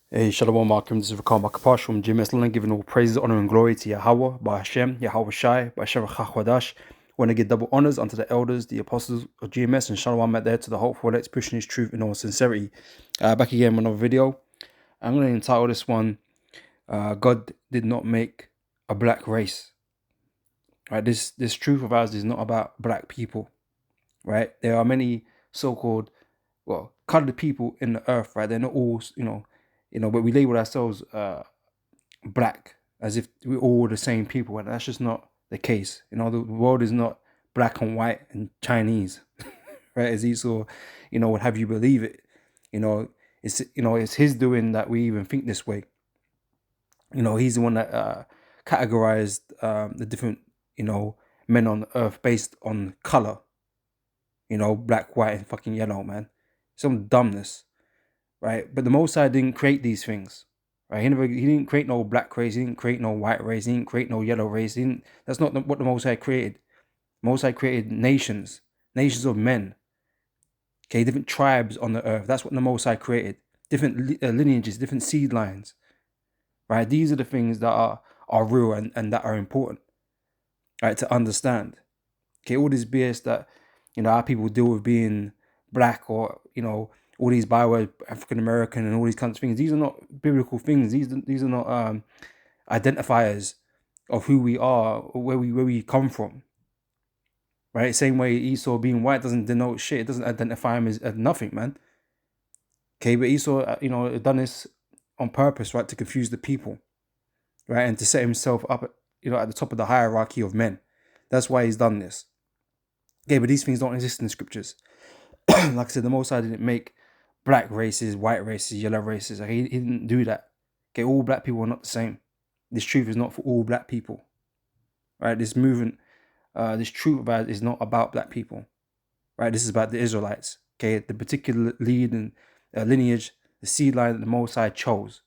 Hey, Shalom Malcolm, this is Rakam Makapash from GMS London, giving all praises, honor, and glory to Yahweh, by Hashem, Yahweh Shai, by Shem Chachwadash. Want to give double honors unto the elders, the apostles of GMS, and Shalom out there to the hopeful that's pushing his truth in all sincerity. Back again with another video. I'm going to entitle this one, God did not make a black race. Right, this truth of ours is not about black people. Right, there are many so-called, colored people in the earth. Right, they're not all, but we label ourselves black as if we're all the same people, and that's just not the case. The world is not black and white and Chinese, right? As Esau, would have you believe it. It's his doing that we even think this way. He's the one that categorized the different men on earth based on color. Black, white, and fucking yellow, man. Some dumbness, right? But the Most High didn't create these things. Right? He didn't create no black race. He didn't create no white race. He didn't create no yellow race. That's not what the Most High created. Most High created nations of men. Okay, different tribes on the earth. That's what the Most High created. Different lineages, different seed lines. Right? These are the things that are real and that are important. Right? To understand. Okay, all this BS that our people deal with being black, or all these bywords, African American, and all these kinds of things. These are not biblical things. These are not identifiers of who we are, or where we come from. Right? Same way Esau being white doesn't denote shit. It doesn't identify him as nothing, man. Okay, but Esau, done this on purpose, right, to confuse the people, right, and to set himself up, at the top of the hierarchy of men. That's why he's done this. Okay, but these things don't exist in the scriptures. Like I said, the Most High didn't make black races, white races, yellow races. Like, he didn't do that. Okay, all black people are not the same. This truth is not for all black people. Right? This movement, this truth about is not about black people. Right? This is about the Israelites. Okay, the particular lead and lineage, the seed line that the Most High chose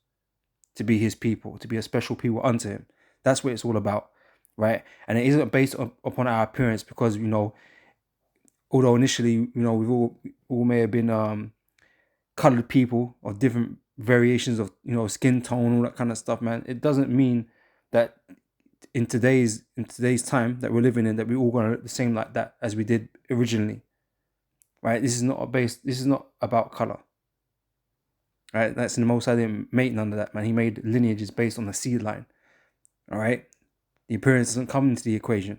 to be his people, to be a special people unto him. That's what it's all about. Right? And it isn't based upon our appearance, because although initially, we've all may have been colored people of different variations of skin tone, all that kind of stuff, man. It doesn't mean that in today's time that we're living in, that we're all gonna look the same like that as we did originally. Right? This is not about color. Right? That's in the Most High didn't make none of that, man. He made lineages based on the seed line. All right? The appearance doesn't come into the equation.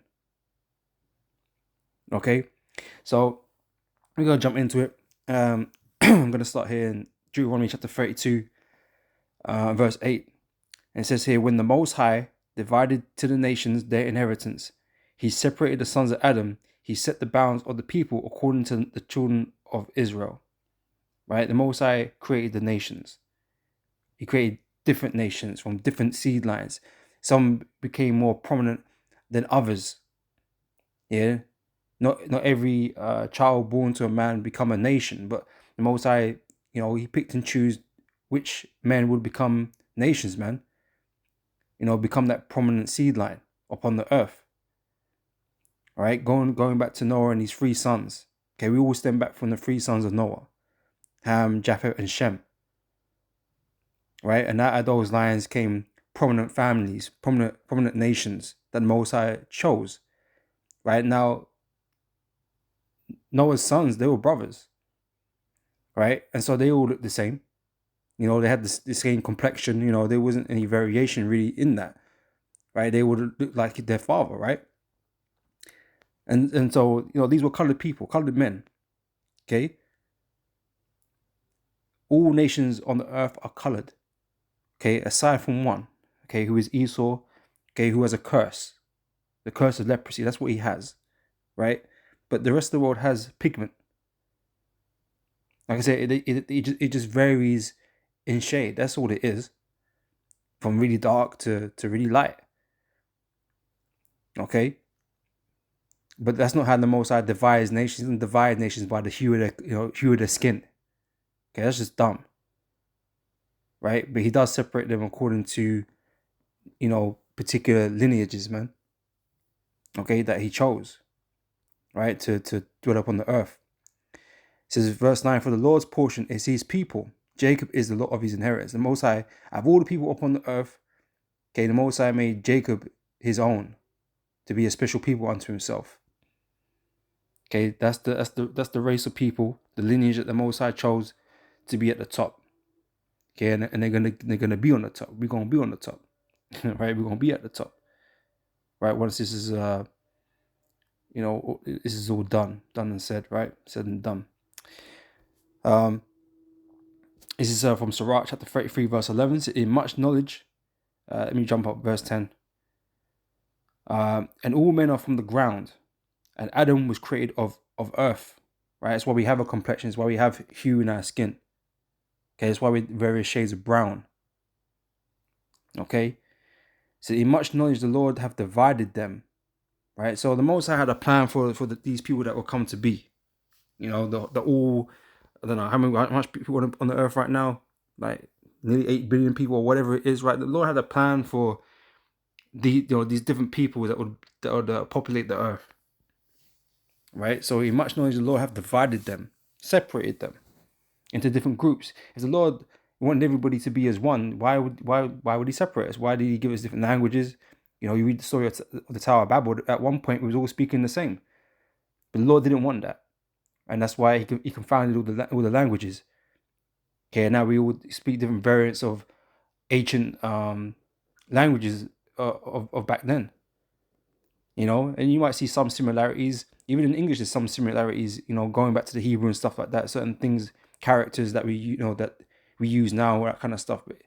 Okay? So we're gonna jump into it. I'm gonna start here in Deuteronomy chapter 32, verse 8. And it says here, when the Most High divided to the nations their inheritance, he separated the sons of Adam. He set the bounds of the people according to the children of Israel. Right? The Most High created the nations. He created different nations from different seed lines. Some became more prominent than others. Yeah. Not every child born to a man become a nation, but the Most High, he picked and chose which men would become nations, man. Become that prominent seed line upon the earth. All right, going back to Noah and his three sons. Okay, we all stem back from the three sons of Noah, Ham, Japheth, and Shem. Right, and out of those lines came prominent families, prominent nations that the Most High chose. Right now, Noah's sons, they were brothers. Right, and so they all looked the same. They had the same complexion. There wasn't any variation really in that. Right, they would look like their father. Right. And so, these were colored people, colored men. Okay. All nations on the earth are colored. Okay. Aside from one. Okay. Who is Esau. Okay. Who has a curse. The curse of leprosy. That's what he has. Right. But the rest of the world has pigment. Like I said, it just varies in shade. That's all it is. From really dark to really light. Okay. But that's not how the Most High divides nations. He doesn't divide nations by the hue of their skin. Okay, that's just dumb. Right? But he does separate them according to, particular lineages, man. Okay, that he chose. Right? To dwell upon the earth. It says verse 9, for the Lord's portion is his people, Jacob is the lot of his inheritance. The Most High, out of all the people upon the earth, okay, the Most High made Jacob his own, to be a special people unto himself. Okay, that's the race of people, the lineage that the Most High chose to be at the top. Okay, and they're gonna be on the top. We're gonna be on the top, right? We're gonna be at the top, right? Once this is this is all done and said, right? Said and done. This is from Sirach chapter 33 verse 11. In much knowledge, let me jump up verse 10. And all men are from the ground, and Adam was created of earth, right? That's why we have a complexion. It's why we have hue in our skin. Okay, that's why we various shades of brown. Okay, so in much knowledge the Lord have divided them, right? So the Most High had a plan for these people that will come to be. You know, the all, I don't know how much people on the earth right now, like nearly 8 billion people or whatever it is, right? The Lord had a plan for these different people that would populate the earth, right? So in much knowledge the Lord have divided them, separated them into different groups. If the Lord wanted everybody to be as one, why would he separate us? Why did he give us different languages? You know, you read the story of the Tower of Babel. At one point we was all speaking the same, but the Lord didn't want that, and that's why he confounded all the languages. Okay, now we all speak different variants of ancient languages of back then. You know, and you might see some similarities. Even in English, there's some similarities. You know, going back to the Hebrew and stuff like that. Certain things, characters that we use now, that kind of stuff. But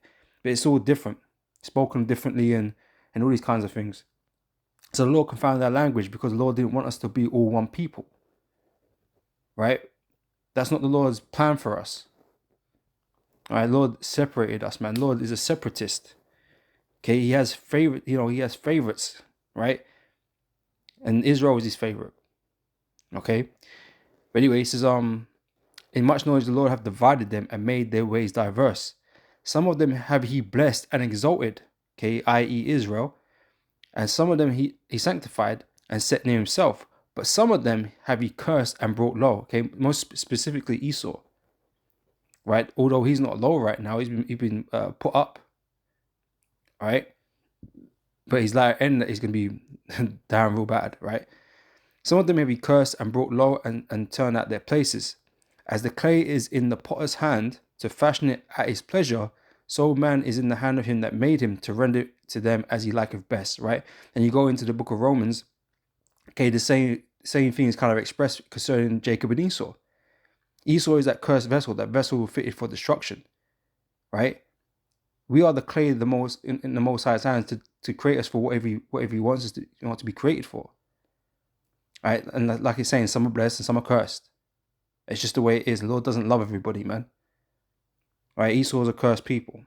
it's all different, spoken differently, and all these kinds of things. So the Lord confounded our language because the Lord didn't want us to be all one people. Right? That's not the Lord's plan for us. All right, Lord separated us, man. Lord is a separatist. Okay, he has favorites, right? And Israel is his favorite. Okay. But anyway, he says, in much knowledge the Lord have divided them and made their ways diverse. Some of them have he blessed and exalted, okay, i.e. Israel, and some of them he sanctified and set near himself. But some of them have he cursed and brought low, okay, most specifically Esau, right? Although he's not low right now, he's been put up, right? But he's like, and he's gonna be down real bad, right? Some of them may be cursed and brought low and turned out their places. As the clay is in the potter's hand to fashion it at his pleasure, so man is in the hand of him that made him to render it to them as he liketh best, right? And you go into the book of Romans, okay, the same thing is kind of expressed concerning Jacob and Esau. Esau is that cursed vessel, that vessel fitted for destruction, right? We are the clay in the Most High's hands to create us for whatever he wants us to be created for. Right? And like he's saying, some are blessed and some are cursed. It's just the way it is. The Lord doesn't love everybody, man. Right? Esau is a cursed people.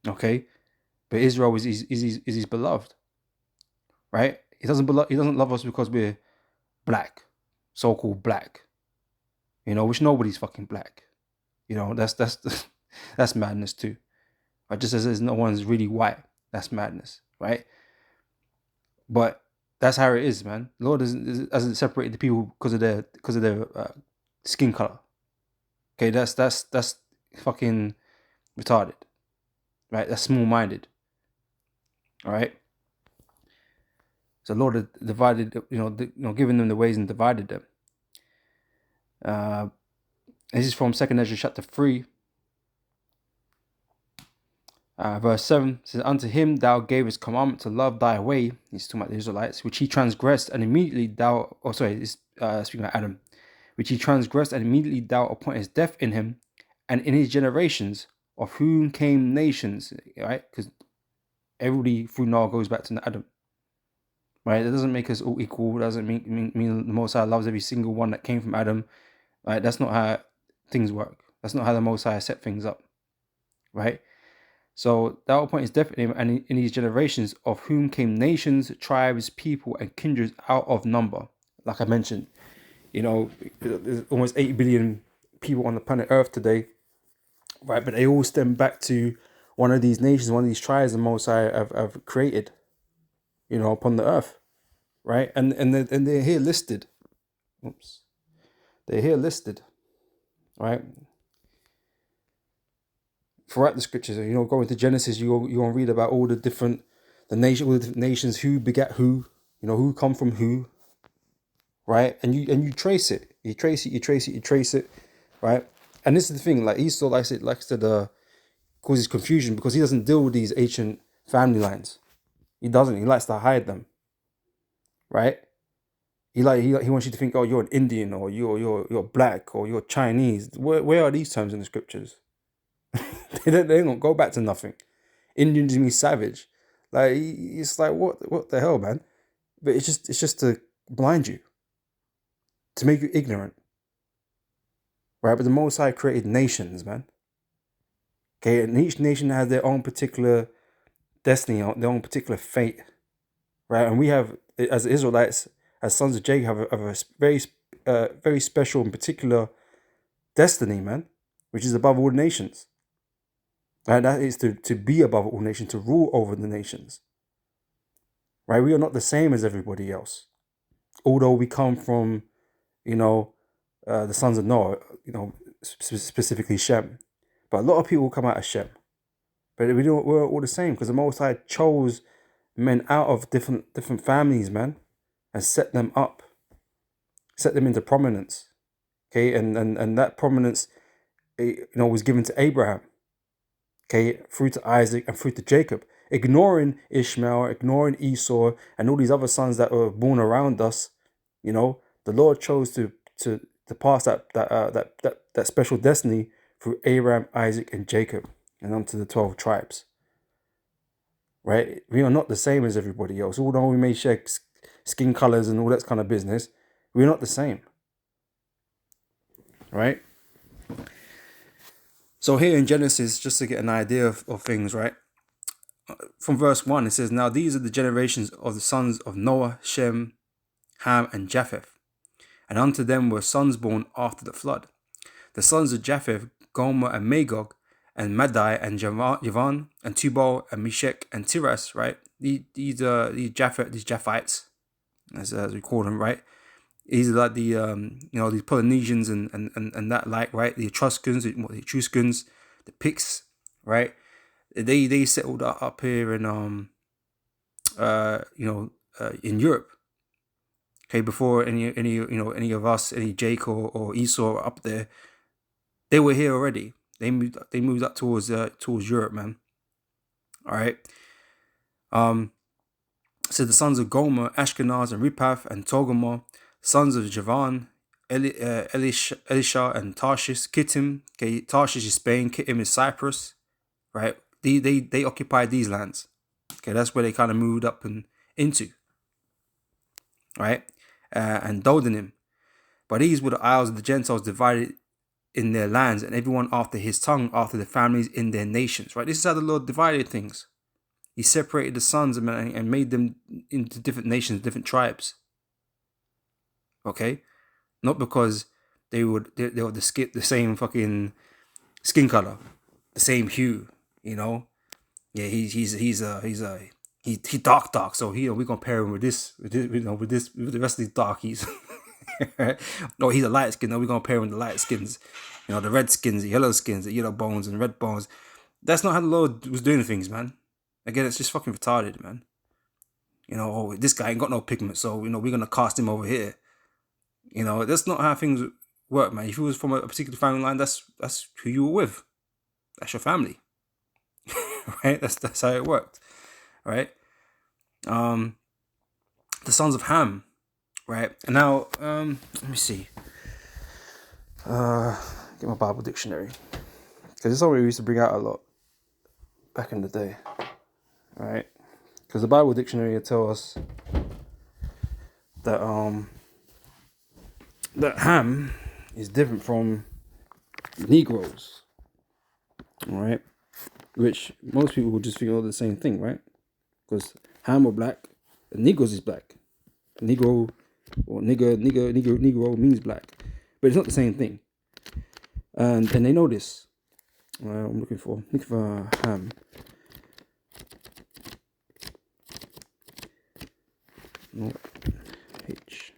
Okay? But Israel is his beloved. Right? He doesn't love us because we're black. So-called black. You know, which nobody's fucking black. You know, that's that's madness too. Right? Just as no one's really white. That's madness. Right? But that's how it is, man. The Lord hasn't separated the people because of their skin color. Okay, that's fucking retarded, right? That's small-minded. All right. So the Lord had divided, given them the ways and divided them. This is from 2 Ezra chapter 3, verse 7. It says, "Unto him thou gavest commandment to love thy way." He's talking about the Israelites, which he transgressed, and immediately thou. Oh, sorry, it's speaking about Adam, which he transgressed, and immediately thou appointest death in him, and in his generations, of whom came nations. Right, because everybody through Noah goes back to Adam. Right, that doesn't make us all equal. Doesn't mean the Most High loves every single one that came from Adam. Right, that's not how things work. That's not how the Most High set things up. Right. So thou appointest death in him, and in his generations, of whom came nations, tribes, people, and kindreds out of number. Like I mentioned, there's almost 8 billion people on the planet Earth today, right? But they all stem back to one of these nations, one of these tribes the Most High have created, upon the earth, right? And they're here listed. Oops, they're here listed, right? throughout the scriptures. You know, go into Genesis, you gonna read about all the different nations who begat who. You know, who come from who, right? And you trace it, you trace it, right? And this is the thing, like Esau likes to causes confusion because he doesn't deal with these ancient family lines. He doesn't. He likes to hide them, right? He wants you to think, oh, you're an Indian, or you're black, or you're Chinese. Where are these terms in the scriptures? they don't go back to nothing. Indians mean savage. Like it's like what the hell, man? But it's just to blind you, to make you ignorant, right? But the Most High created nations, man. Okay, and each nation has their own particular destiny, their own particular fate, right? And we have, as Israelites, as sons of Jacob, have a very special and particular destiny, man, which is above all nations. And that is to be above all nations, to rule over the nations. Right? We are not the same as everybody else. Although we come from, the sons of Noah, specifically Shem. But a lot of people come out of Shem. But we're all the same, because the Most High chose men out of different families, man, and set them up, set them into prominence. Okay, and that prominence, was given to Abraham. Okay, through to Isaac and through to Jacob. Ignoring Ishmael, ignoring Esau, and all these other sons that were born around us, the Lord chose to pass that special destiny through Abraham, Isaac, and Jacob, and onto the 12 tribes. Right? We are not the same as everybody else. Although we may share skin colors and all that kind of business, we're not the same. Right? So here in Genesis, just to get an idea of things, right? From verse 1, it says, now these are the generations of the sons of Noah, Shem, Ham, and Japheth. And unto them were sons born after the flood. The sons of Japheth, Gomer and Magog, and Madai and Javan, and Tubal and Meshech and Tiras, right? These Japhites, as we call them, right? These are like the these Polynesians and that, like, right? The Etruscans, the Picts, right? They settled up here in in Europe. Okay, before any of us, any Jake or Esau up there, they were here already. They moved up towards Europe, man. All right. So the sons of Gomer, Ashkenaz and Ripath and Togarmah, sons of Javan, Elisha and Tarshish, Kittim. Okay, Tarshish is Spain, Kittim is Cyprus, right? They occupied these lands. Okay, that's where they kind of moved up and into, right? And Dodanim. But these were the isles of the Gentiles divided in their lands, and everyone after his tongue, after the families in their nations, right? This is how the Lord divided things. He separated the sons and made them into different nations, different tribes. Okay? Not because they were the same fucking skin color, the same hue, Yeah, he's dark, so we compare him with the rest of these darkies. No, he's a light skin. No, we're gonna pair him with the light skins, the red skins, the yellow skins, the yellow bones and red bones. That's not how the Lord was doing things, man. Again, it's just fucking retarded, man. This guy ain't got no pigment, so we're gonna cast him over here. That's not how things work, man. If you was from a particular family line, that's who you were with. That's your family. Right? That's how it worked. Right? The sons of Ham. Right? And now, let me see. Get my Bible dictionary. Because it's something we used to bring out a lot back in the day. Right? Because the Bible dictionary will tell us that that Ham is different from Negroes. Right? Which most people would just think all the same thing, right? Because Ham or black, and Negroes is black. Negro or Negro means black, but it's not the same thing. And they know this. I'm looking for Ham. No, H.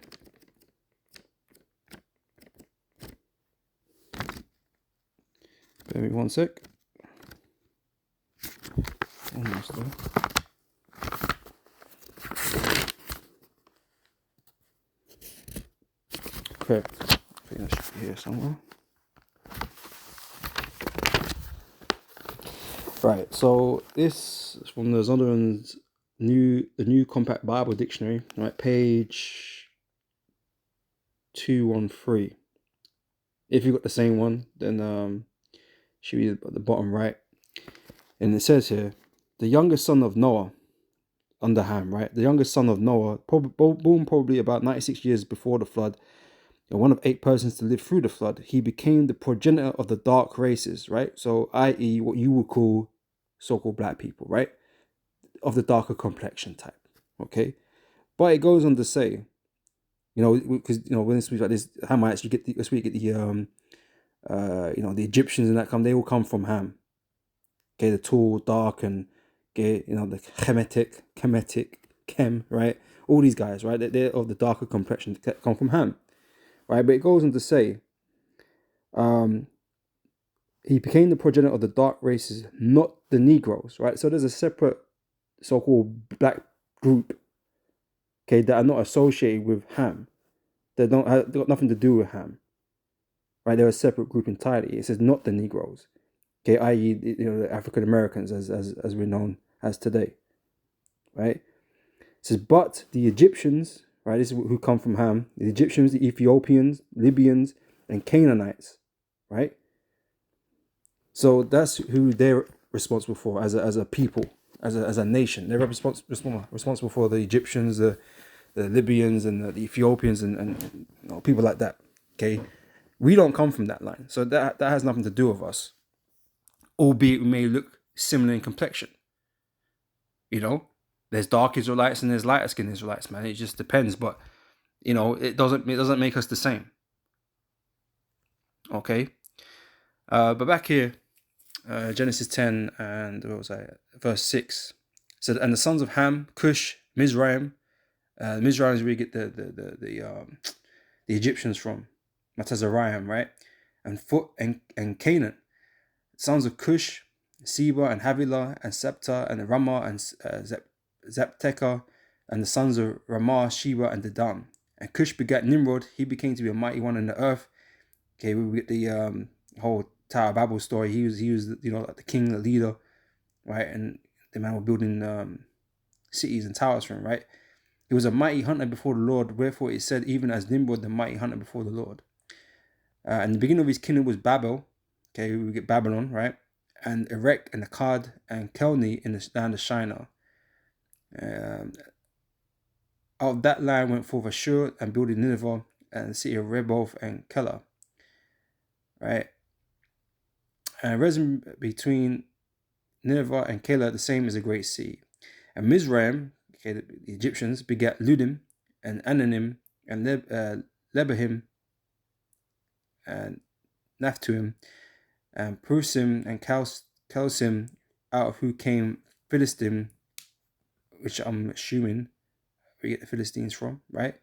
Bear me one sec. Almost there. Okay, I think that should be here somewhere. Right, so this is from the Zondervan's the new compact Bible dictionary, right, page 213. If you got the same one, then should be at the bottom right. And it says here, the youngest son of Noah under Ham, right? The youngest son of Noah, born probably about 96 years before the flood, and one of 8 persons to live through the flood. He became the progenitor of the dark races, right? So, i.e., what you would call so-called black people, right? Of the darker complexion type, okay? But it goes on to say, because when it speaks like this, Hamites, you get the the Egyptians and that they all come from Ham. Okay, the tall, dark, and the Kemetic, right? All these guys, right? They're of the darker complexion, come from Ham, right? But it goes on to say, he became the progenitor of the dark races, not the Negroes, right? So there's a separate so-called black group, okay, that are not associated with Ham. They got nothing to do with Ham, right? They're a separate group entirely. It says not the Negroes, okay, i.e., the African Americans as we're known as today, right? It says, but the Egyptians, right? This is who come from Ham. The Egyptians, the Ethiopians, Libyans, and Canaanites, right? So that's who they're responsible for as a people, as a nation. They're responsible for the Egyptians, the Libyans, and the Ethiopians, and people like that. Okay, we don't come from that line, so that has nothing to do with us. Albeit we may look similar in complexion. There's dark Israelites and there's lighter skinned Israelites, man. It just depends, but it doesn't make us the same. Okay, but back here. Genesis 10 and verse 6 said, and the sons of Ham, Cush, Mizraim. Mizraim is where you get the Egyptians from, Matazariam, right? And Canaan, sons of Cush, Seba and Havilah and Septa and Ramah and Zapteka, and the sons of Ramah, Sheba and Dedan. And Cush begat Nimrod. He became to be a mighty one in the earth. Okay, we get the whole Tower of Babel story. He was like the king, the leader, right? And the man was building cities and towers for him, right? He was a mighty hunter before the Lord, wherefore it said, even as Nimrod, the mighty hunter before the Lord. And the beginning of his kingdom was Babel. Okay, we get Babylon, right? And Erech and Akkad and Kelni in the land of Shinar. Out of that land went forth Ashur and building Nineveh and the city of Rehoboth and Kelah, right? And resin between Nineveh and Kelah the same as a great sea. And Mizraim, okay, the Egyptians, begat Ludim and Ananim and Lebahim and Naphtuim and Prusim and Kelsim, out of who came Philistim, which I'm assuming we get the Philistines from, right?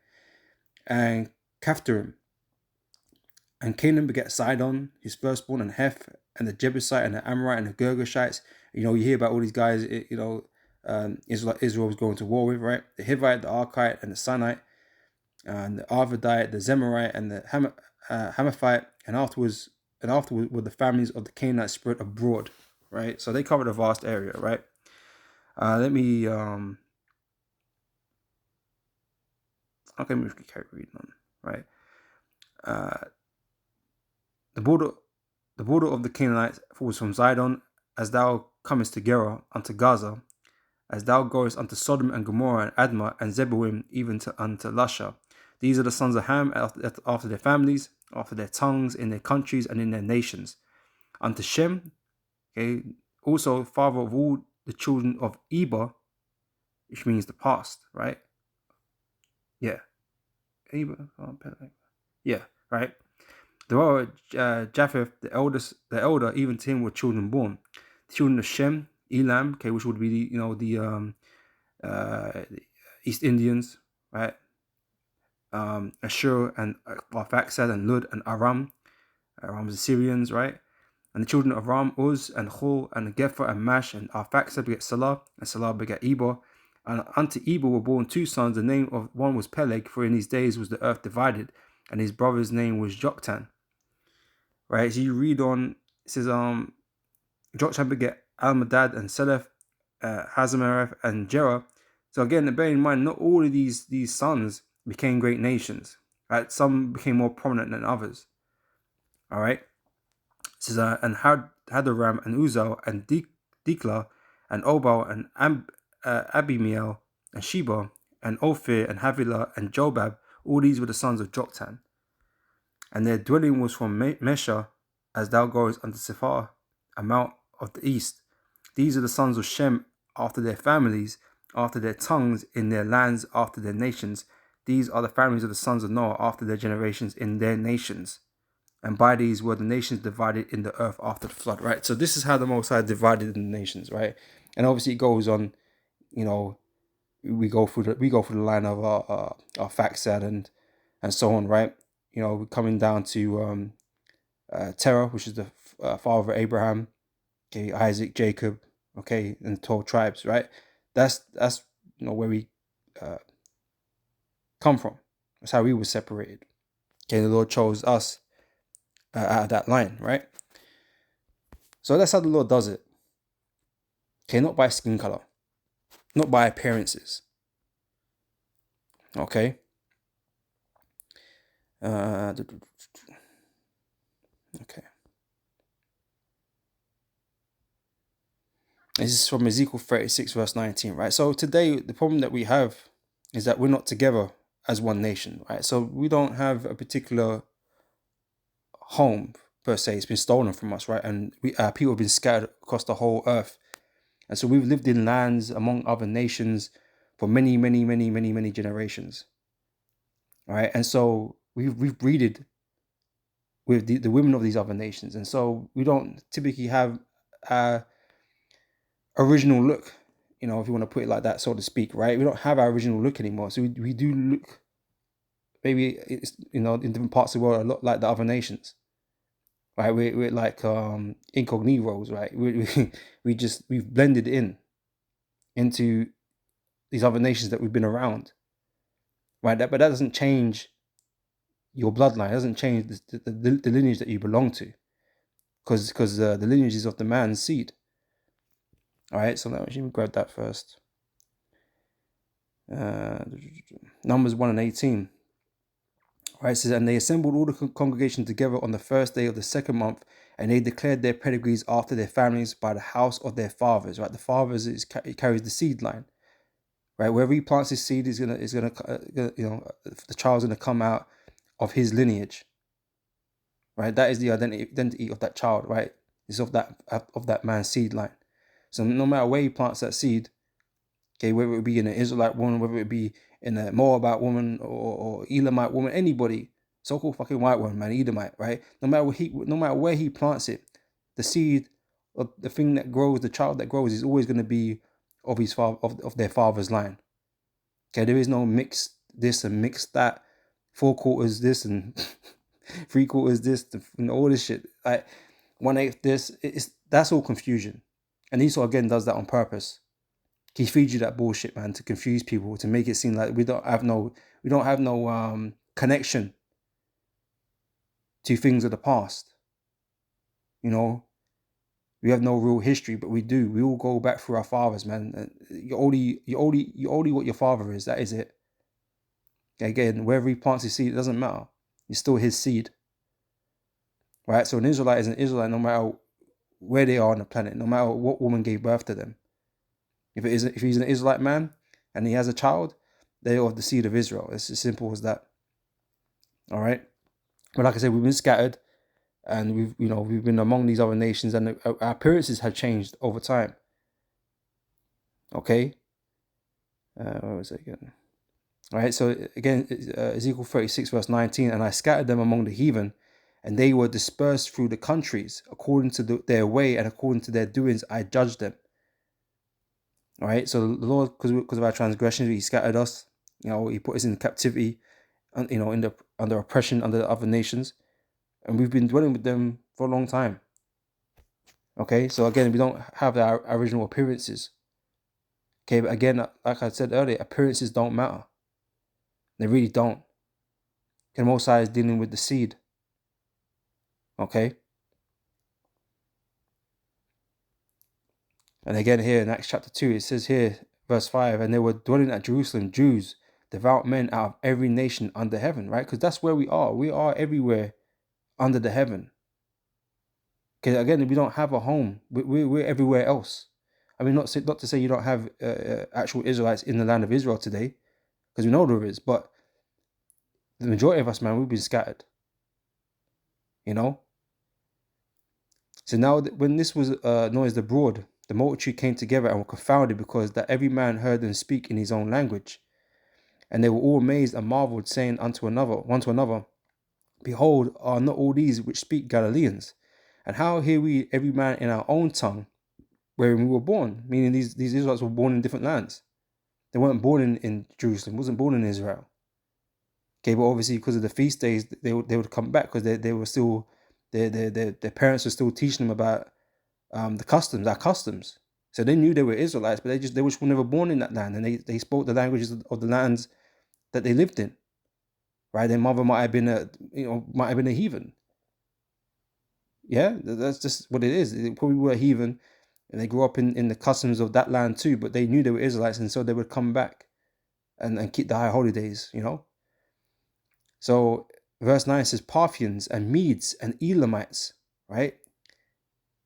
And Caphtorim. And Canaan begat Sidon, his firstborn, and Heth, and the Jebusite, and the Amorite, and the Girgashites. You hear about all these guys, Israel was going to war with, right? The Hivite, the Archite, and the Sinite, and the Arvadite, the Zemarite, and the Hamathite, and afterwards were the families of the Canaanites spread abroad, right? So they covered a vast area, right? Let me okay, we can carry reading on, right? The border of the Canaanites was from Zidon, as thou comest to Gerar, unto Gaza, as thou goest unto Sodom and Gomorrah and Admah and Zeboim, even unto Lasha. These are the sons of Ham after their families, after their tongues, in their countries and in their nations. Unto Shem, okay, also father of all the children of Eber, which means the past, right? Yeah. Eber, yeah, right. There are Japheth, the elder, even to him were children born. The children of Shem, Elam, okay, which would be the East Indians, right? Ashur and Arphaxad and Lud and Aram. Aram's the Syrians, right? And the children of Ram, Uz, and Hul, and Gepher, and Mash, and Arphaxad begat Salah, and Salah begat Eber. And unto Eber were born 2 sons. The name of one was Peleg, for in his days was the earth divided, and his brother's name was Joktan. Right, so you read on, it says, Joktan begat Almadad, and Selef, Hazamareth, and Jerah. So again, bear in mind, not all of these sons became great nations. Right, some became more prominent than others. All right. It says, and Hadaram, and Uzal, and Dikla, and Obal, and Abimael, and Sheba, and Ophir, and Havilah, and Jobab. All these were the sons of Joktan. And their dwelling was from Mesha, as thou goest unto Sephar, a mount of the east. These are the sons of Shem after their families, after their tongues, in their lands, after their nations. These are the families of the sons of Noah after their generations in their nations. And by these were the nations divided in the earth after the flood, right? So this is how the Most High divided in the nations, right? And obviously it goes on, you know, we go through the line of our Faxad and so on, right? You know, we're coming down to Terah, which is the father of Abraham, okay, Isaac, Jacob, okay, and the 12 tribes, right? That's you know where we come from. That's how we were separated. Okay, the Lord chose us out of that line, right? So that's how the Lord does it. Okay, not by skin color, not by appearances. Okay. Okay. This is from Ezekiel 36, verse 19, right? So today, the problem that we have is that we're not together as one nation, right? So we don't have a particular home, per se. It's been stolen from us, right? And people have been scattered across the whole earth. And so we've lived in lands among other nations for many, many, many, many, many generations, right? And so we've breeded with the women of these other nations. And so we don't typically have original look, you know, if you want to put it like that, so to speak, right? We don't have our original look anymore. So we do look, maybe it's, you know, in different parts of the world a lot like the other nations, right? We're like incognito's, right? We've blended into these other nations that we've been around, right? But that doesn't change your bloodline. It doesn't change the lineage that you belong to, because the lineage is of the man's seed. All right, so let me grab that first. Numbers 1:18. All right, it says, and they assembled all the congregation together on the first day of the second month, and they declared their pedigrees after their families by the house of their fathers. Right, the fathers it carries the seed line. Right, wherever he plants his seed is gonna you know, the child's gonna come out of his lineage. Right, that is the identity of that child. Right, it's of that man's seed line. So no matter where he plants that seed, okay, whether it be in an Israelite woman, whether it be in a Moabite woman or Elamite woman, anybody, so-called fucking white woman, man, Edomite, right? No matter where he plants it, the seed, or the thing that grows, the child that grows, is always going to be of his father, of their father's line. Okay, there is no mix this and mix that, 4/4 this and 3/4 this, and all this shit. Like 1/8 this, that's all confusion, and Esau again does that on purpose. He feeds you that bullshit, man, to confuse people, to make it seem like we don't have no connection to things of the past. You know, we have no real history, but we do. We all go back through our fathers, man. You're only what your father is. That is it. Again, wherever he plants his seed, it doesn't matter. It's still his seed, right? So an Israelite is an Israelite no matter where they are on the planet, no matter what woman gave birth to them. If he's an Israelite man and he has a child, they are of the seed of Israel. It's as simple as that. All right. But like I said, we've been scattered, and we've been among these other nations, and our appearances have changed over time. Okay. Where was it again? All right. So again, Ezekiel 36 verse 19, and I scattered them among the heathen, and they were dispersed through the countries according to their way and according to their doings. I judged them. All right, so the Lord, because of our transgressions, He scattered us. You know, He put us in captivity, you know, under oppression under the other nations, and we've been dwelling with them for a long time. Okay, so again, we don't have our original appearances. Okay, but again, like I said earlier, appearances don't matter. They really don't. The Most High is dealing with the seed. Okay, and again here in Acts chapter 2, it says here, verse 5, and they were dwelling at Jerusalem, Jews, devout men out of every nation under heaven, right? Because that's where we are. We are everywhere under the heaven. Because again, we don't have a home. We're everywhere else. I mean, not to say you don't have actual Israelites in the land of Israel today, because we know there is, but the majority of us, man, we've been scattered. You know. So now, when this was noised abroad, the multitude came together and were confounded, because that every man heard them speak in his own language. And they were all amazed and marveled, saying one to another, Behold, are not all these which speak Galileans? And how hear we every man in our own tongue, wherein we were born? Meaning these Israelites were born in different lands. They weren't born in Jerusalem, wasn't born in Israel. Okay, but obviously because of the feast days, they would come back, because they were still, their parents were still teaching them about the customs, our customs. So they knew they were Israelites, but they were never born in that land, and they spoke the languages of the lands that they lived in. Right, their mother might have been a heathen. Yeah, that's just what it is. They probably were a heathen, and they grew up in the customs of that land too. But they knew they were Israelites, and so they would come back and keep the high holy days. So verse 9 says Parthians and Medes and Elamites, right?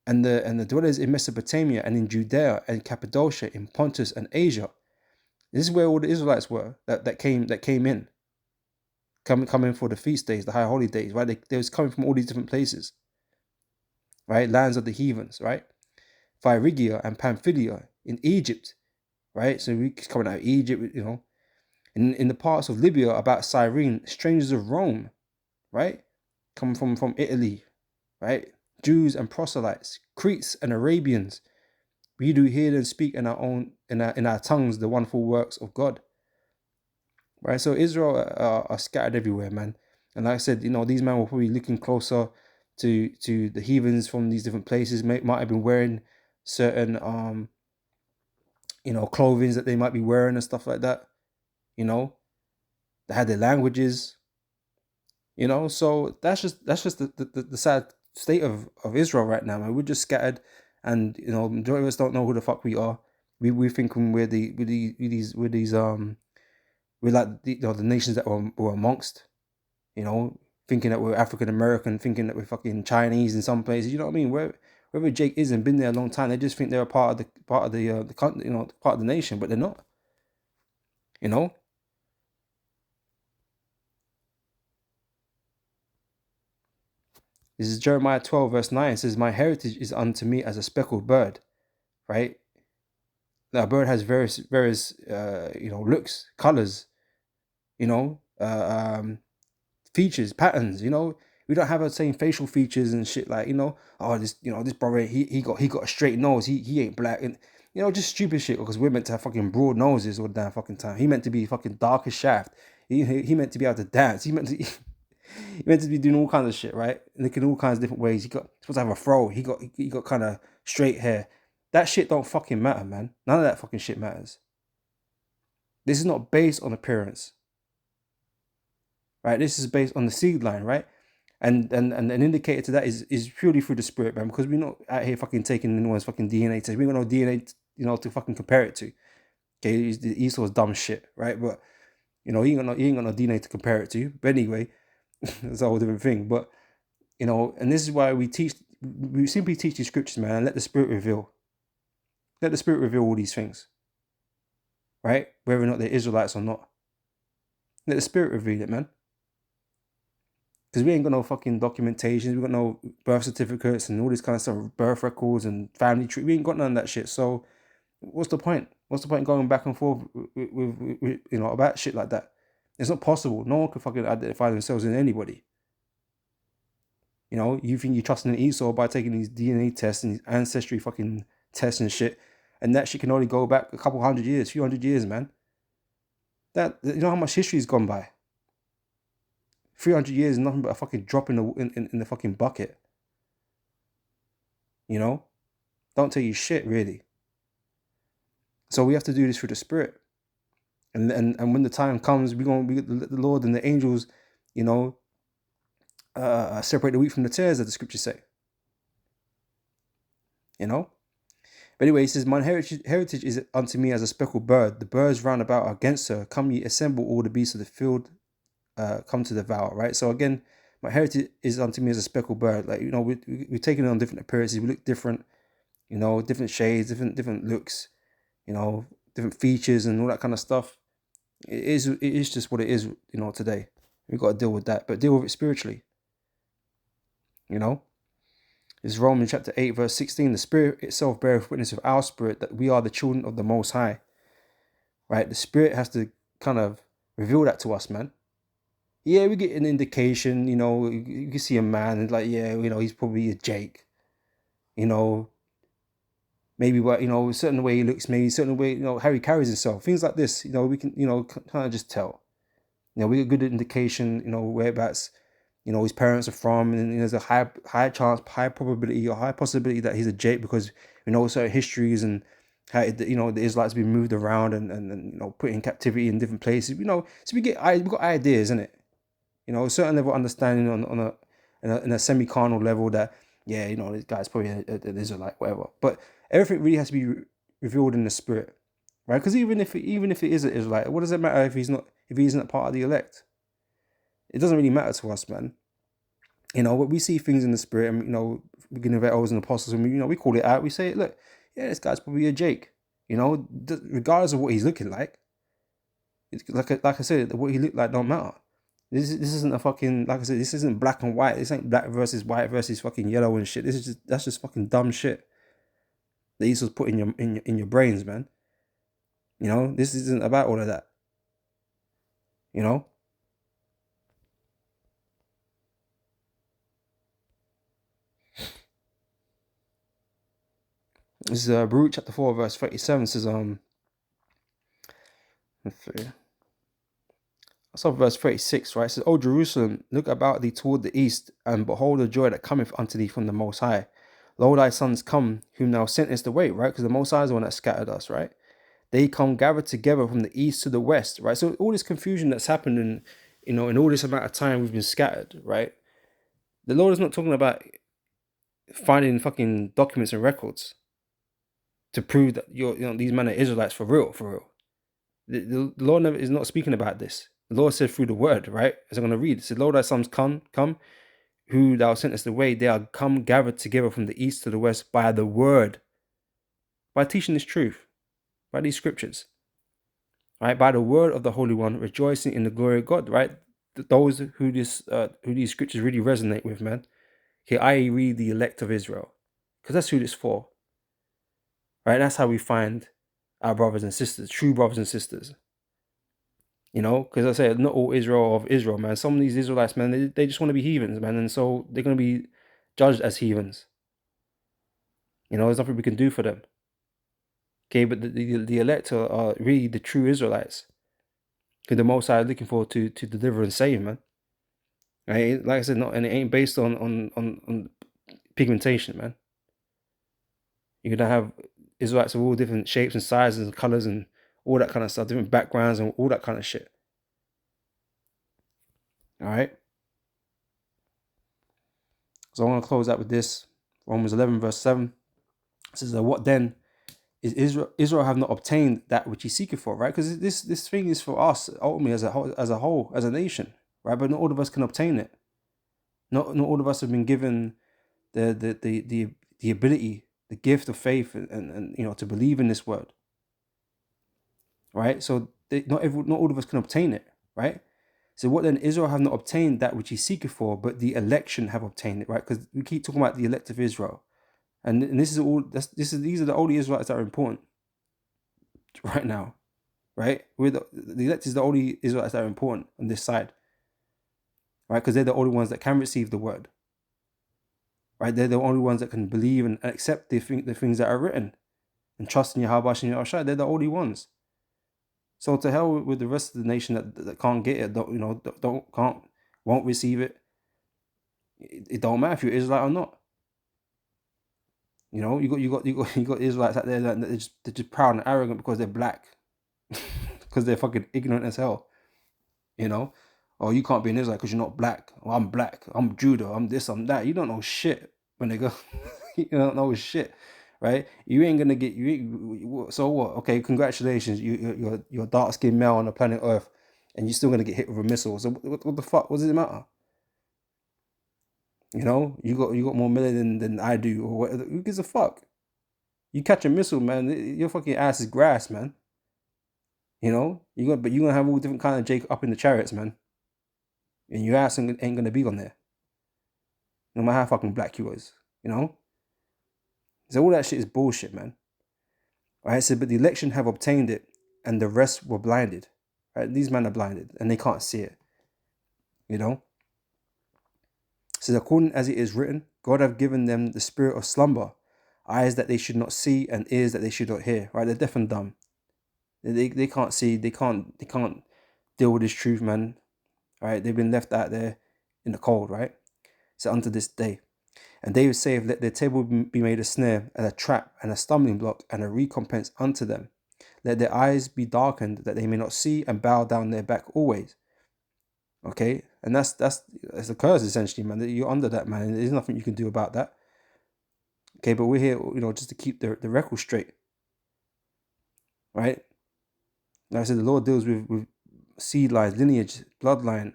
And the dwellers in Mesopotamia and in Judea and Cappadocia, in Pontus and Asia. This is where all the Israelites were that came in, coming for the feast days, the high holy days, right? They was coming from all these different places, right? Lands of the heathens, right? Phrygia and Pamphylia in Egypt, right? So we coming out of Egypt, in the parts of Libya about Cyrene, strangers of Rome, right? Come from Italy, right? Jews and proselytes, Cretes and Arabians. We do hear them speak in our tongues the wonderful works of God, right? So Israel are scattered everywhere, man. And like I said, these men were probably looking closer to the heathens from these different places. Might have been wearing certain clothing that they might be wearing and stuff like that. They had their languages. So that's just the sad state of Israel right now, man. We're just scattered, and majority of us don't know who the fuck we are. We thinking we're these we're like the nations that were amongst, thinking that we're African American, thinking that we're fucking Chinese in some places. You know what I mean? Wherever Jake is and been there a long time, they just think they're a part of the country, part of the nation, but they're not. This is Jeremiah 12 verse 9. It says, "My heritage is unto me as a speckled bird," right? Now, a bird has various looks, colors, features, patterns. We don't have the same facial features and shit. Like this brother he got a straight nose. He ain't black, and just stupid shit, because we're meant to have fucking broad noses all the damn fucking time. He meant to be fucking dark as shaft. He meant to be able to dance. He meant to. He meant to be doing all kinds of shit, right? Looking all kinds of different ways. He's supposed to have a fro. He got kind of straight hair. That shit don't fucking matter, man. None of that fucking shit matters. This is not based on appearance, right? This is based on the seed line, right? And an indicator to that is purely through the spirit, man. Because we're not out here fucking taking anyone's fucking DNA test. We ain't got no DNA, to fucking compare it to. Okay, Esau's dumb shit, right? But he ain't got no DNA to compare it to. But anyway, that's a whole different thing. But and this is why we simply teach these scriptures, man, and let the Spirit reveal. Let the Spirit reveal all these things, right? Whether or not they're Israelites or not. Let the Spirit reveal it, man. Because we ain't got no fucking documentation. We got no birth certificates and all this kind of stuff, birth records and family tree. We ain't got none of that shit. So what's the point? What's the point going back and forth with about shit like that? It's not possible. No one can fucking identify themselves in anybody. You think you're trusting Esau by taking these DNA tests and these ancestry fucking tests and shit, and that shit can only go back a couple hundred years, few hundred years, man. That how much history's gone by? 300 years is nothing but a fucking drop in the fucking bucket. don't tell you shit, really. So we have to do this through the Spirit. And when the time comes, we're going to be the Lord and the angels, separate the wheat from the tares, as the scriptures say. But anyway, he says, mine heritage is unto me as a speckled bird. The birds round about are against her. Come ye, assemble all the beasts of the field, come to devour, right? So again, my heritage is unto me as a speckled bird. Like, we're taking on different appearances. We look different, different shades, different looks, different features and all that kind of stuff. It is just what it is, today. We've got to deal with that, but deal with it spiritually. This is Romans chapter 8, verse 16. The Spirit itself beareth witness with our spirit that we are the children of the Most High. Right? The Spirit has to kind of reveal that to us, man. Yeah, we get an indication, you can see a man and like, yeah, he's probably a Jake. Maybe what, a certain way he looks, maybe a certain way, how he carries himself. Things like this, we can, kind of just tell. We get a good indication, whereabouts, his parents are from, and there's a high chance, high probability, or high possibility that he's a Jake because we know certain histories and how the Israelites have been moved around and put in captivity in different places. So we got ideas, isn't it? A certain level of understanding on a semi-carnal level that this guy's probably an Israelite, whatever. But everything really has to be revealed in the Spirit, right? Because even if it is an Israelite, what does it matter if he's not part of the elect? It doesn't really matter to us, man. We see things in the Spirit, and beginning of elders and apostles, and we call it out. We say, look, yeah, this guy's probably a Jake. Regardless of what he's looking like. Like I said, what he looked like don't matter. This isn't a fucking, like I said, this isn't black and white. This ain't black versus white versus fucking yellow and shit. That's just fucking dumb shit that Esau's put in your brains, man. This isn't about all of that. This is Baruch chapter 4 verse 37 says let's see. That's up verse 36, right? It says, O Jerusalem, look about thee toward the east, and behold the joy that cometh unto thee from the Most High. Lo, thy sons come, whom thou sentest away, right? Because the Most High is the one that scattered us, right? They come gathered together from the east to the west, right? So all this confusion that's happened in all this amount of time we've been scattered, right? The Lord is not talking about finding fucking documents and records to prove that these men are Israelites for real. The Lord is not speaking about this. The Lord said through the word, right? As I'm going to read, it said, Lord, thy sons come, who thou sentest away, they are come gathered together from the east to the west by the word, by teaching this truth, by these scriptures, right? By the word of the Holy One, rejoicing in the glory of God, right? Those who these scriptures really resonate with, man. Okay, I read the elect of Israel, because that's who this for, right? That's how we find our brothers and sisters, true brothers and sisters. Because I said, not all Israel of Israel, man. Some of these Israelites, man, they just want to be heathens, man. And so they're going to be judged as heathens. There's nothing we can do for them. Okay, but the elect are really the true Israelites. Because the Most High is looking forward to deliver and save, man. Right? Like I said, and it ain't based on pigmentation, man. You're going to have Israelites of all different shapes and sizes and colors and all that kind of stuff, different backgrounds and all that kind of shit. All right. So I'm going to close out with this. Romans 11 verse 7. It says, what then is Israel have not obtained that which he seeketh for, right? Because this thing is for us ultimately as a whole, as a nation, right? But not all of us can obtain it. Not all of us have been given the ability, the gift of faith, and to believe in this word, right? So not all of us can obtain it, right? So what then? Israel have not obtained that which he seeketh for, but the election have obtained it, right? Because we keep talking about the elect of Israel, and this is all. These are the only Israelites that are important right now, right? The elect is the only Israelites that are important on this side, right? Because they're the only ones that can receive the word, right? They're the only ones that can believe and accept the things that are written and trust in Yahweh and Yahushua. They're the only ones. So to hell with the rest of the nation that can't get it, won't receive it. It don't matter if you're Israelite or not. You know, you got Israelites out there that they're just proud and arrogant because they're black, because they're fucking ignorant as hell. You know, oh, you can't be an Israelite because you're not black. Oh, I'm black. I'm Judah. I'm this. I'm that. You don't know shit, when they go. You don't know shit, right? You ain't gonna get so what? Okay, congratulations. You're a dark skinned male on the planet Earth, and you're still gonna get hit with a missile. So what the fuck? What does it matter? You know, you got more melanin than I do, or what? Who gives a fuck? You catch a missile, man. Your fucking ass is grass, man. You know, but you're gonna have all different kind of Jake up in the chariots, man. And your ass ain't gonna be on there, no matter how fucking black you was. You know, so all that shit is bullshit, man. Right? So, but the election have obtained it, and the rest were blinded. Right? These men are blinded, and they can't see it. You know. So, according as it is written, God have given them the spirit of slumber, eyes that they should not see, and ears that they should not hear. Right? They're deaf and dumb. They can't see. They can't deal with this truth, man. Right? They've been left out there in the cold. Right? So unto this day. And David saith, let their table be made a snare, and a trap, and a stumbling block, and a recompense unto them. Let their eyes be darkened, that they may not see, and bow down their back always. Okay, and that's a curse essentially, man. That you're under that, man. And there's nothing you can do about that. Okay, but we're here, just to keep the record straight, right? Like I said, the Lord deals with seed lines, lineage, bloodline,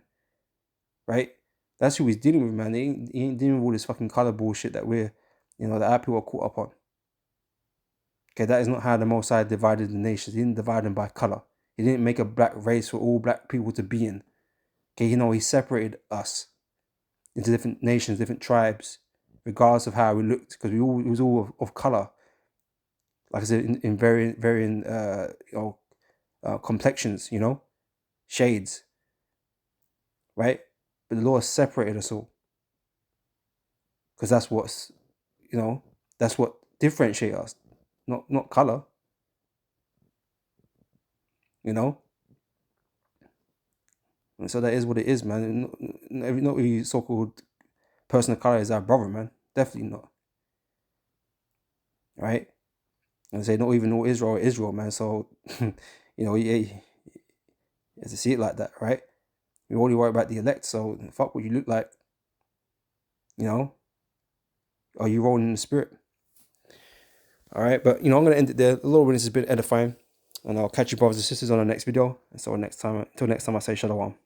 right? That's who he's dealing with, man. He ain't dealing with all this fucking color bullshit that that our people are caught up on. Okay, that is not how the Most High divided the nations. He didn't divide them by color. He didn't make a black race for all black people to be in. Okay, he separated us into different nations, different tribes, regardless of how we looked, because it was all of color. Like I said, in varying complexions, shades, right? But the Lord separated us all, because that's what differentiates us, not color, And so that is what it is, man. Not every so-called person of color is our brother, man. Definitely not. Right? And say not even all Israel, man. So, you have to see it like that, right? We only worry about the elect, so fuck what you look like. Are you rolling in the spirit? All right, but I'm gonna end it there. A little bit, this has been edifying, and I'll catch you brothers and sisters on the next video. And so until next time, I say shalom.